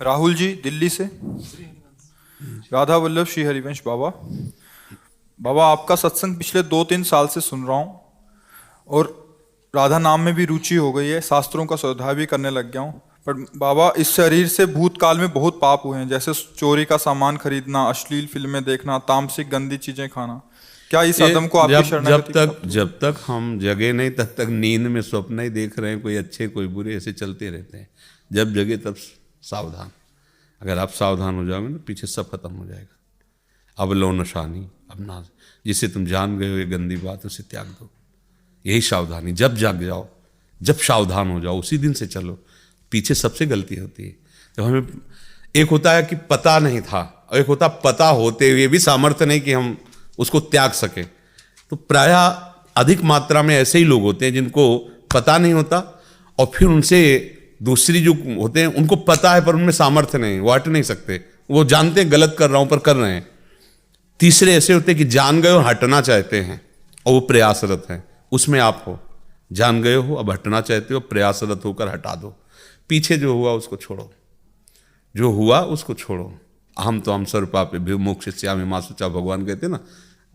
राहुल जी दिल्ली से। राधा वल्लभ श्री हरिवंश बाबा। बाबा आपका सत्संग पिछले 2-3 साल से सुन रहा हूँ और राधा नाम में भी रुचि हो गई है, शास्त्रों का स्वाध्याय भी करने लग गया हूँ। पर बाबा इस शरीर से भूतकाल में बहुत पाप हुए हैं, जैसे चोरी का सामान खरीदना, अश्लील फिल्में देखना, तामसिक गंदी चीजें खाना। क्या इस अदम को आपकी शरणागति जब तक हम जगे नहीं तब तक नींद में स्वप्न ही देख रहे हैं, कोई अच्छे कोई बुरे, ऐसे चलते रहते हैं। जब जगे तब सावधान। अगर आप सावधान हो जाओगे ना, पीछे सब खत्म हो जाएगा। अब लो नशानी, अब ना, जिसे तुम जान गए हो ये गंदी बात, उसे त्याग दो। यही सावधानी। जब जाग जाओ, जब सावधान हो जाओ, उसी दिन से चलो। पीछे सबसे गलती होती है जब हमें, एक होता है कि पता नहीं था और एक होता पता होते हुए भी सामर्थ्य नहीं कि हम उसको त्याग सके। तो प्रायः अधिक मात्रा में ऐसे ही लोग होते हैं जिनको पता नहीं होता और फिर उनसे दूसरी जो होते हैं उनको पता है पर उनमें सामर्थ्य नहीं, वो हट नहीं सकते। वो जानते हैं गलत कर रहा हूं पर कर रहे हैं। तीसरे ऐसे होते हैं कि जान गए और हटना चाहते हैं और वो प्रयासरत हैं। उसमें आप हो, जान गए हो, अब हटना चाहते हो, प्रयासरत होकर हटा दो। पीछे जो हुआ उसको छोड़ो, जो हुआ उसको छोड़ो। अहम तो हम स्वरूपापि विमुक्षिष्यामि मा शुचा, भगवान कहते ना,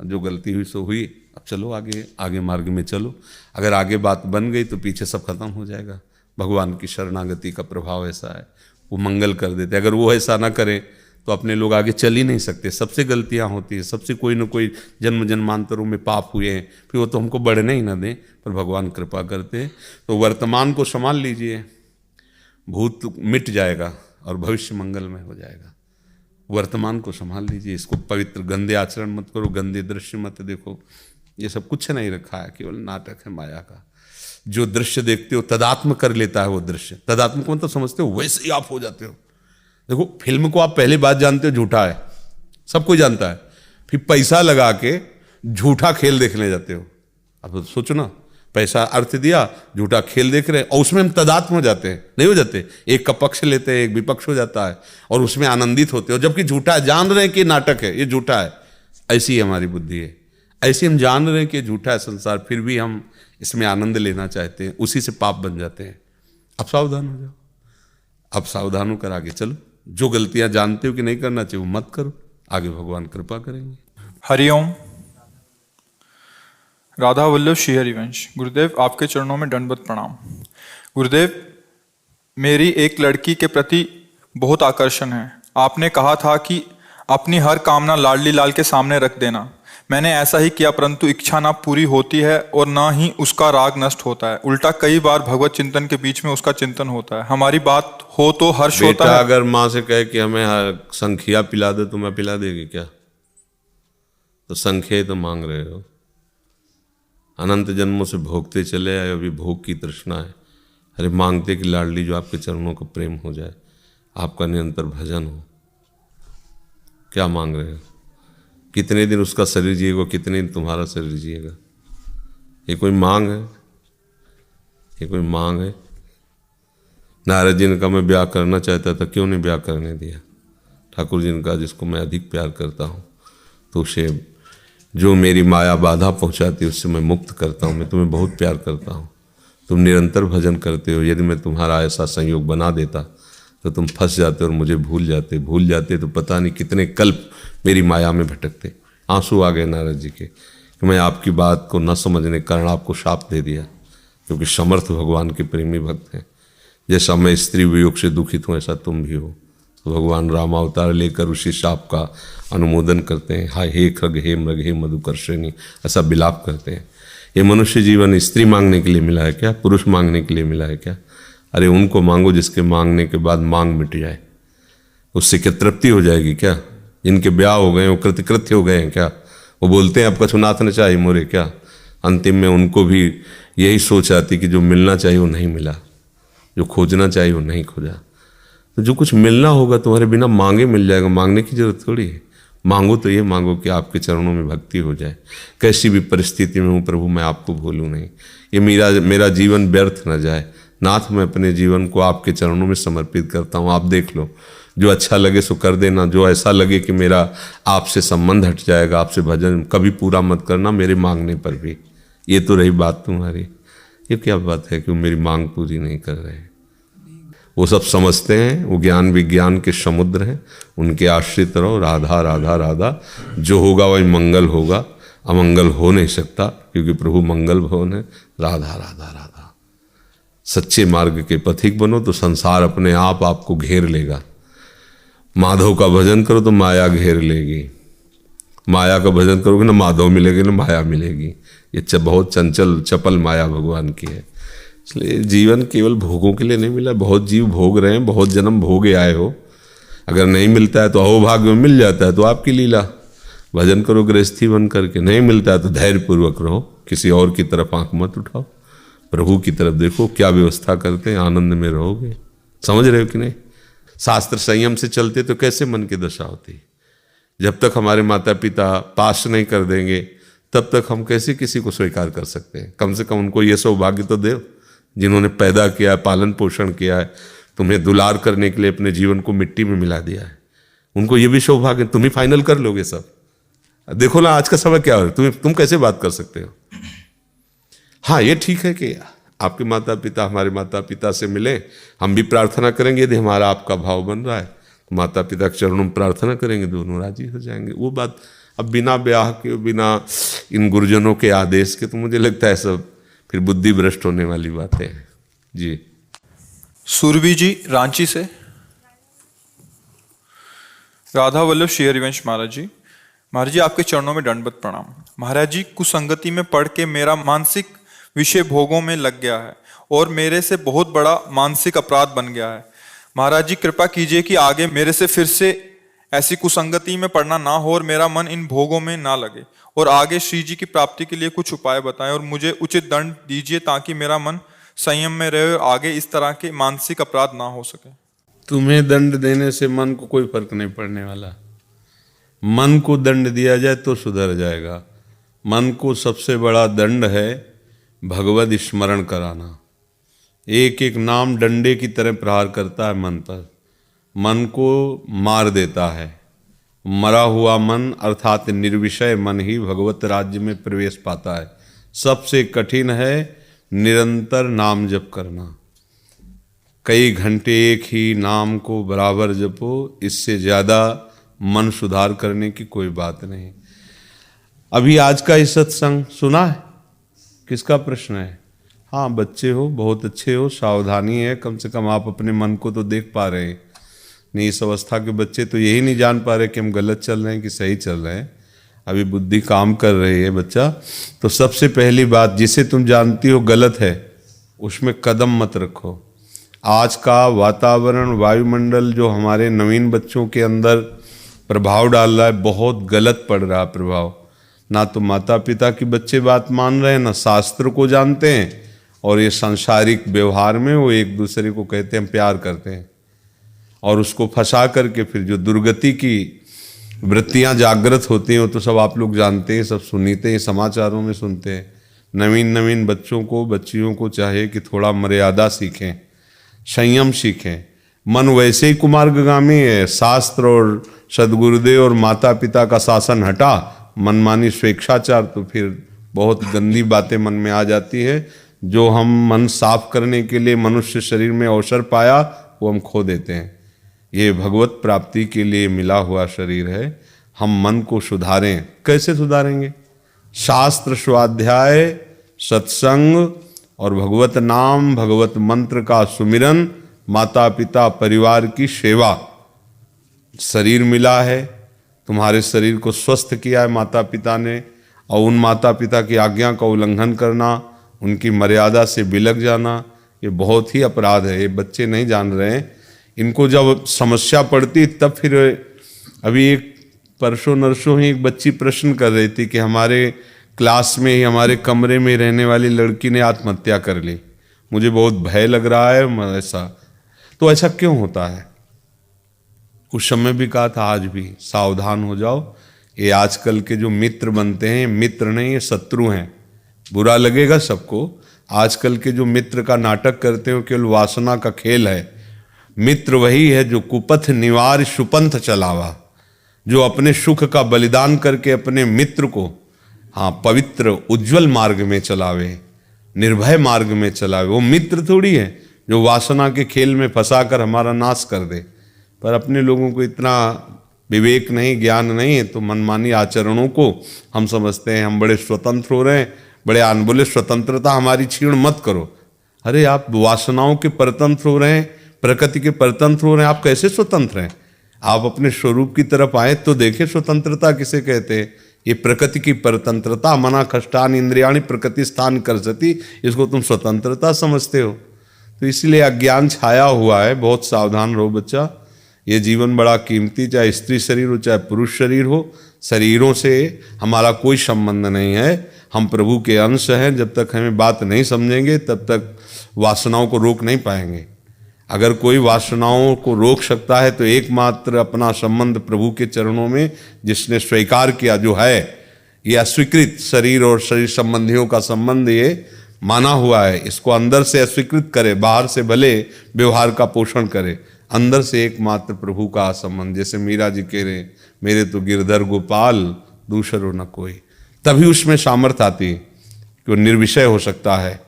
जो गलती हुई सो हुई, अब चलो आगे, आगे मार्ग में चलो। अगर आगे बात बन गई तो पीछे सब खत्म हो जाएगा। भगवान की शरणागति का प्रभाव ऐसा है, वो मंगल कर देते। अगर वो ऐसा ना करें तो अपने लोग आगे चल ही नहीं सकते। सबसे गलतियां होती है, सबसे कोई ना कोई जन्म जन्मांतरों में पाप हुए हैं, फिर वो तो हमको बढ़ने ही ना दें, पर भगवान कृपा करते हैं। तो वर्तमान को संभाल लीजिए, भूत मिट जाएगा और भविष्य मंगलमय हो जाएगा। वर्तमान को संभाल लीजिए, इसको पवित्र, गंदे आचरण मत करो, गंदे दृश्य मत देखो। ये सब कुछ नहीं रखा है, केवल नाटक है माया का। जो दृश्य देखते हो तदात्म कर लेता है वो दृश्य। तदात्म को मतलब समझते हो, वैसे ही आप हो जाते हो। देखो फिल्म को आप पहली बात जानते हो झूठा है, सब कोई जानता है, फिर पैसा लगा के झूठा खेल देखने जाते हो। अब तो सोचो ना, पैसा अर्थ दिया, झूठा खेल देख रहे हैं और उसमें हम तदात्म हो जाते हैं। नहीं हो जाते, एक का पक्ष लेते हैं, एक विपक्ष हो जाता है और उसमें आनंदित होते हो, जबकि झूठा है। जान रहे हैं कि नाटक है, ये झूठा है। ऐसी ही हमारी बुद्धि है, ऐसे हम जान रहे हैं कि झूठा है संसार, फिर भी हम इसमें आनंद लेना चाहते हैं, उसी से पाप बन जाते हैं। अब सावधान हो जाओ, अब सावधान होकर आगे चलो। जो गलतियां जानते हो कि नहीं करना चाहिए वो मत करो, आगे भगवान कृपा करेंगे। हरिओम। राधा वल्लभ श्री हरिवंश। गुरुदेव आपके चरणों में दंडवत प्रणाम। गुरुदेव, मेरी एक लड़की के प्रति बहुत आकर्षण है। आपने कहा था कि अपनी हर कामना लाडली लाल के सामने रख देना। मैंने ऐसा ही किया, परंतु इच्छा ना पूरी होती है और ना ही उसका राग नष्ट होता है। उल्टा कई बार भगवत चिंतन के बीच में उसका चिंतन होता है। हमारी बात हो तो हर्ष होता है। अगर माँ से कहे कि हमें संखिया पिला दो तो मैं पिला देगी क्या? तो संख्या तो मांग रहे हो। अनंत जन्मों से भोगते चले आए, अभी भोग की तृष्णा है। अरे मांगते कि लाडली जो आपके चरणों का प्रेम हो जाए, आपका निरंतर भजन हो। क्या मांग रहे हो? कितने दिन उसका शरीर जिएगा, कितने दिन तुम्हारा शरीर जिएगा? ये कोई मांग है? ये कोई मांग है? नारद जी ने कहा मैं ब्याह करना चाहता था, क्यों नहीं ब्याह करने दिया? ठाकुर जी ने कहा जिसको मैं अधिक प्यार करता हूँ तो उसे, जो मेरी माया बाधा पहुँचाती है उससे मैं मुक्त करता हूँ। मैं तुम्हें बहुत प्यार करता हूँ, तुम निरंतर भजन करते हो। यदि मैं तुम्हारा ऐसा संयोग बना देता तो तुम फंस जाते और मुझे भूल जाते तो पता नहीं कितने कल्प मेरी माया में भटकते। आंसू आ गए नारद जी के कि मैं आपकी बात को न समझने के कारण आपको शाप दे दिया, क्योंकि समर्थ भगवान के प्रेमी भक्त हैं। जैसा मैं स्त्री वियोग से दुखित हूँ ऐसा तुम भी हो। तो भगवान राम अवतार लेकर उसी शाप का अनुमोदन करते हैं। हाय हे खग हे मृग हे मधुकर्षिणी, ऐसा विलाप करते हैं। ये मनुष्य जीवन स्त्री मांगने के लिए मिला है क्या? पुरुष मांगने के लिए मिला है क्या? अरे उनको मांगो जिसके मांगने के बाद मांग मिट जाए। उससे क्या तृप्ति हो जाएगी क्या? जिनके ब्याह हो गए वो कृतकृत्य हो गए हैं क्या? वो बोलते हैं अब कछुनाथ न चाहिए मोरे क्या? अंतिम में उनको भी यही सोच आती कि जो मिलना चाहिए वो नहीं मिला, जो खोजना चाहिए वो नहीं खोजा। तो जो कुछ मिलना होगा तुम्हारे बिना मांगे मिल जाएगा। मांगने की जरूरत थोड़ी है। मांगो तो ये मांगो कि आपके चरणों में भक्ति हो जाए। कैसी भी परिस्थिति में हूँ प्रभु मैं आपको भूलूँ नहीं, ये मेरा जीवन व्यर्थ न जाए। नाथ मैं अपने जीवन को आपके चरणों में समर्पित करता हूँ। आप देख लो, जो अच्छा लगे सो कर देना। जो ऐसा लगे कि मेरा आपसे संबंध हट जाएगा, आपसे भजन कभी पूरा मत करना मेरे मांगने पर भी। ये तो रही बात तुम्हारी, ये क्या बात है कि वो मेरी मांग पूरी नहीं कर रहे हैं? वो सब समझते हैं, वो ज्ञान विज्ञान के समुद्र हैं, उनके आश्रित रहो। राधा राधा राधा, जो होगा वही मंगल होगा, अमंगल हो नहीं सकता, क्योंकि प्रभु मंगल भवन है। राधा राधा राधा, सच्चे मार्ग के पथिक बनो तो संसार अपने आप आपको घेर लेगा। माधव का भजन करो तो माया घेर लेगी, माया का भजन करोगे ना माधव मिलेगी ना माया मिलेगी। ये बहुत चंचल चपल माया भगवान की है। इसलिए जीवन केवल भोगों के लिए नहीं मिला, बहुत जीव भोग रहे हैं, बहुत जन्म भोगे आए हो। अगर नहीं मिलता है तो अहोभाग्य में मिल जाता है तो आपकी लीला, भजन करो गृहस्थी बन करके। नहीं मिलता है तो धैर्यपूर्वक रहो, किसी और की तरफ आंख मत उठाओ, प्रभु की तरफ देखो, क्या व्यवस्था करते हैं, आनंद में रहोगे। समझ रहे हो कि नहीं? शास्त्र संयम से चलते तो कैसे मन की दशा होती। जब तक हमारे माता पिता पास नहीं कर देंगे तब तक हम कैसे किसी को स्वीकार कर सकते हैं। कम से कम उनको ये सौभाग्य तो दो जिन्होंने पैदा किया है, पालन पोषण किया है, तुम्हें दुलार करने के लिए अपने जीवन को मिट्टी में मिला दिया है। उनको ये भी सौभाग्य, तुम ही फाइनल कर लोगे सब। देखो ना आज का समय क्या हो रहा है, तुम कैसे बात कर सकते हो। हाँ ये ठीक है कि आपके माता पिता हमारे माता पिता से मिले, हम भी प्रार्थना करेंगे। यदि हमारा आपका भाव बन रहा है तो माता पिता के चरणों में प्रार्थना करेंगे, दोनों राजी हो जाएंगे। वो बात अब बिना ब्याह के, बिना इन गुरुजनों के आदेश के, तो मुझे लगता है सब फिर बुद्धि भ्रष्ट होने वाली बातें हैं जी। सुरभि जी रांची से। राधा वल्लभ श्री हरिवंश महाराज जी। महाराज जी आपके चरणों में दंडवत प्रणाम। महाराज जी कुसंगति में पढ़ के मेरा मानसिक विषय भोगों में लग गया है और मेरे से बहुत बड़ा मानसिक अपराध बन गया है। महाराज जी कृपा कीजिए कि आगे मेरे से फिर से ऐसी कुसंगति में पड़ना ना हो और मेरा मन इन भोगों में ना लगे, और आगे श्री जी की प्राप्ति के लिए कुछ उपाय बताएं और मुझे उचित दंड दीजिए ताकि मेरा मन संयम में रहे और आगे इस तरह के मानसिक अपराध ना हो सके। तुम्हें दंड देने से मन को कोई फर्क नहीं पड़ने वाला। मन को दंड दिया जाए तो सुधर जाएगा। मन को सबसे बड़ा दंड है भगवद स्मरण कराना। एक एक नाम डंडे की तरह प्रहार करता है मन पर, मन को मार देता है। मरा हुआ मन अर्थात निर्विषय मन ही भगवत राज्य में प्रवेश पाता है। सबसे कठिन है निरंतर नाम जप करना। कई घंटे एक ही नाम को बराबर जपो, इससे ज़्यादा मन सुधार करने की कोई बात नहीं। अभी आज का ही सत्संग सुना है? किसका प्रश्न है? हाँ बच्चे हो, बहुत अच्छे हो, सावधानी है, कम से कम आप अपने मन को तो देख पा रहे हैं। नहीं इस अवस्था के बच्चे तो यही नहीं जान पा रहे कि हम गलत चल रहे हैं कि सही चल रहे हैं। अभी बुद्धि काम कर रही है बच्चा। तो सबसे पहली बात, जिसे तुम जानती हो गलत है उसमें कदम मत रखो। आज का वातावरण, वायुमंडल जो हमारे नवीन बच्चों के अंदर प्रभाव डाल रहा है, बहुत गलत पड़ रहा है प्रभाव। ना तो माता पिता की बच्चे बात मान रहे हैं, ना शास्त्र को जानते हैं, और ये सांसारिक व्यवहार में वो एक दूसरे को कहते हैं प्यार करते हैं, और उसको फंसा करके फिर जो दुर्गति की वृत्तियां जागृत होती हैं वो तो सब आप लोग जानते हैं, सब सुनते हैं, समाचारों में सुनते हैं। नवीन नवीन बच्चों को, बच्चियों को चाहिए कि थोड़ा मर्यादा सीखें, संयम सीखें। मन वैसे ही कुमार्गगामी है। शास्त्र और सदगुरुदेव और माता पिता का शासन हटा, मनमानी स्वेच्छाचार, तो फिर बहुत गंदी बातें मन में आ जाती है। जो हम मन साफ करने के लिए मनुष्य शरीर में अवसर पाया वो हम खो देते हैं। ये भगवत प्राप्ति के लिए मिला हुआ शरीर है। हम मन को सुधारें। कैसे सुधारेंगे? शास्त्र स्वाध्याय, सत्संग और भगवत नाम, भगवत मंत्र का सुमिरन, माता पिता परिवार की सेवा। शरीर मिला है, तुम्हारे शरीर को स्वस्थ किया है माता पिता ने, और उन माता पिता की आज्ञा का उल्लंघन करना, उनकी मर्यादा से बिलक जाना, ये बहुत ही अपराध है। ये बच्चे नहीं जान रहे हैं। इनको जब समस्या पड़ती तब फिर, अभी एक परसों नरसों ही एक बच्ची प्रश्न कर रही थी कि हमारे क्लास में ही, हमारे कमरे में रहने वाली लड़की ने आत्महत्या कर ली, मुझे बहुत भय लग रहा है ऐसा। तो ऐसा क्यों होता है? उस समय भी कहा था, आज भी सावधान हो जाओ। ये आजकल के जो मित्र बनते हैं, मित्र नहीं ये शत्रु हैं। बुरा लगेगा सबको। आजकल के जो मित्र का नाटक करते हो केवल वासना का खेल है। मित्र वही है जो कुपथ निवार सुपंथ चलावा, जो अपने सुख का बलिदान करके अपने मित्र को पवित्र उज्जवल मार्ग में चलावे, निर्भय मार्ग में चलावे। वो मित्र थोड़ी है। जो वासना के खेल में फंसाकर हमारा नाश कर दे। पर अपने लोगों को इतना विवेक नहीं, ज्ञान नहीं है, तो मनमानी आचरणों को हम समझते हैं हम बड़े स्वतंत्र हो रहे हैं। बड़े आन बोले स्वतंत्रता हमारी छीण मत करो। अरे आप वासनाओं के परतंत्र हो रहे हैं, प्रकृति के परतंत्र हो रहे हैं, आप कैसे स्वतंत्र हैं? आप अपने स्वरूप की तरफ आए तो देखें स्वतंत्रता किसे कहते हैं। ये प्रकृति की परतंत्रता, मना कष्टान इंद्रियाणी प्रकृति स्थान कर सती, इसको तुम स्वतंत्रता समझते हो। तो इसलिए अज्ञान छाया हुआ है। बहुत सावधान रहो बच्चा। ये जीवन बड़ा कीमती, चाहे स्त्री शरीर हो चाहे पुरुष शरीर हो, शरीरों से हमारा कोई संबंध नहीं है। हम प्रभु के अंश हैं। जब तक हमें बात नहीं समझेंगे तब तक वासनाओं को रोक नहीं पाएंगे। अगर कोई वासनाओं को रोक सकता है तो एकमात्र अपना संबंध प्रभु के चरणों में, जिसने स्वीकार किया, जो है ये अस्वीकृत शरीर और शरीर संबंधियों का संबंध ये माना हुआ है, इसको अंदर से अस्वीकृत करे, बाहर से भले व्यवहार का पोषण करे, अंदर से एकमात्र प्रभु का संबंध। जैसे मीरा जी कह रहे, मेरे तो गिरधर गोपाल दूसरो न कोई, तभी उसमें सामर्थ्य आती कि वो निर्विषय हो सकता है,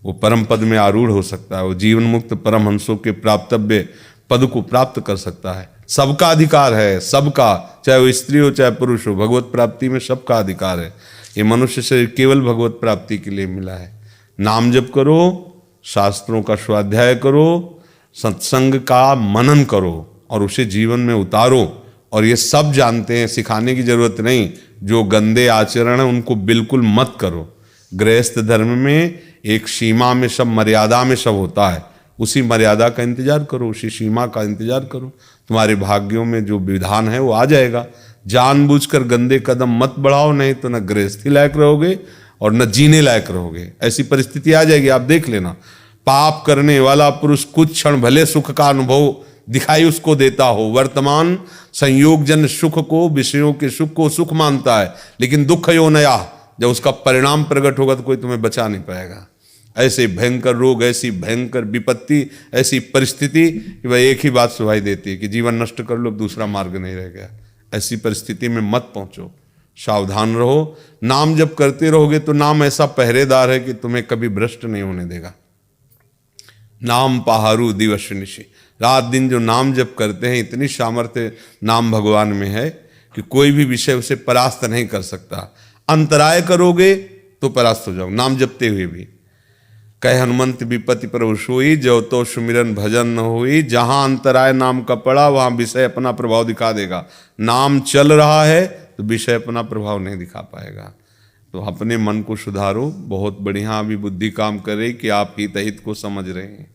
वो परम पद में आरूढ़ हो सकता है, वो जीवन मुक्त परमहंसों के प्राप्तव्य पद को प्राप्त कर सकता है। सबका अधिकार है, सबका, चाहे वो स्त्री हो चाहे पुरुष हो, भगवत प्राप्ति में सबका अधिकार है। ये मनुष्य शरीर केवल भगवत प्राप्ति के लिए मिला है। नाम जप करो, शास्त्रों का स्वाध्याय करो, सत्संग का मनन करो और उसे जीवन में उतारो। और ये सब जानते हैं, सिखाने की जरूरत नहीं। जो गंदे आचरण है उनको बिल्कुल मत करो। गृहस्थ धर्म में एक सीमा में सब, मर्यादा में सब होता है। उसी मर्यादा का इंतजार करो, उसी सीमा का इंतजार करो। तुम्हारे भाग्यों में जो विधान है वो आ जाएगा। जानबूझकर गंदे कदम मत बढ़ाओ, नहीं तो न गृहस्थी लायक रहोगे और न जीने लायक रहोगे। ऐसी परिस्थिति आ जाएगी, आप देख लेना। पाप करने वाला पुरुष कुछ क्षण भले सुख का अनुभव दिखाई उसको देता हो, वर्तमान संयोगजन सुख को, विषयों के सुख को सुख मानता है, लेकिन दुख यो नया, जब उसका परिणाम प्रकट होगा तो कोई तुम्हें बचा नहीं पाएगा। ऐसे भयंकर रोग, ऐसी भयंकर विपत्ति, ऐसी परिस्थिति कि वह एक ही बात सुनाई देती है कि जीवन नष्ट कर लो, दूसरा मार्ग नहीं रह गया। ऐसी परिस्थिति में मत पहुंचो, सावधान रहो। नाम जब करते रहोगे तो नाम ऐसा पहरेदार है कि तुम्हें कभी भ्रष्ट नहीं होने देगा। नाम पहारू दिवस निशि, रात दिन जो नाम जप करते हैं, इतनी सामर्थ्य नाम भगवान में है कि कोई भी विषय उसे परास्त नहीं कर सकता। अंतराय करोगे तो परास्त हो जाओ, नाम जपते हुए भी। कह हनुमंत विपत्ति प्रभु सोई, जो तो सुमिरन भजन न होई। जहां अंतराय नाम का पड़ा वहां विषय अपना प्रभाव दिखा देगा। नाम चल रहा है तो विषय अपना प्रभाव नहीं दिखा पाएगा। तो अपने मन को सुधारो। बहुत बढ़िया अभी बुद्धि काम कर रही कि आप हित को समझ रहे हैं।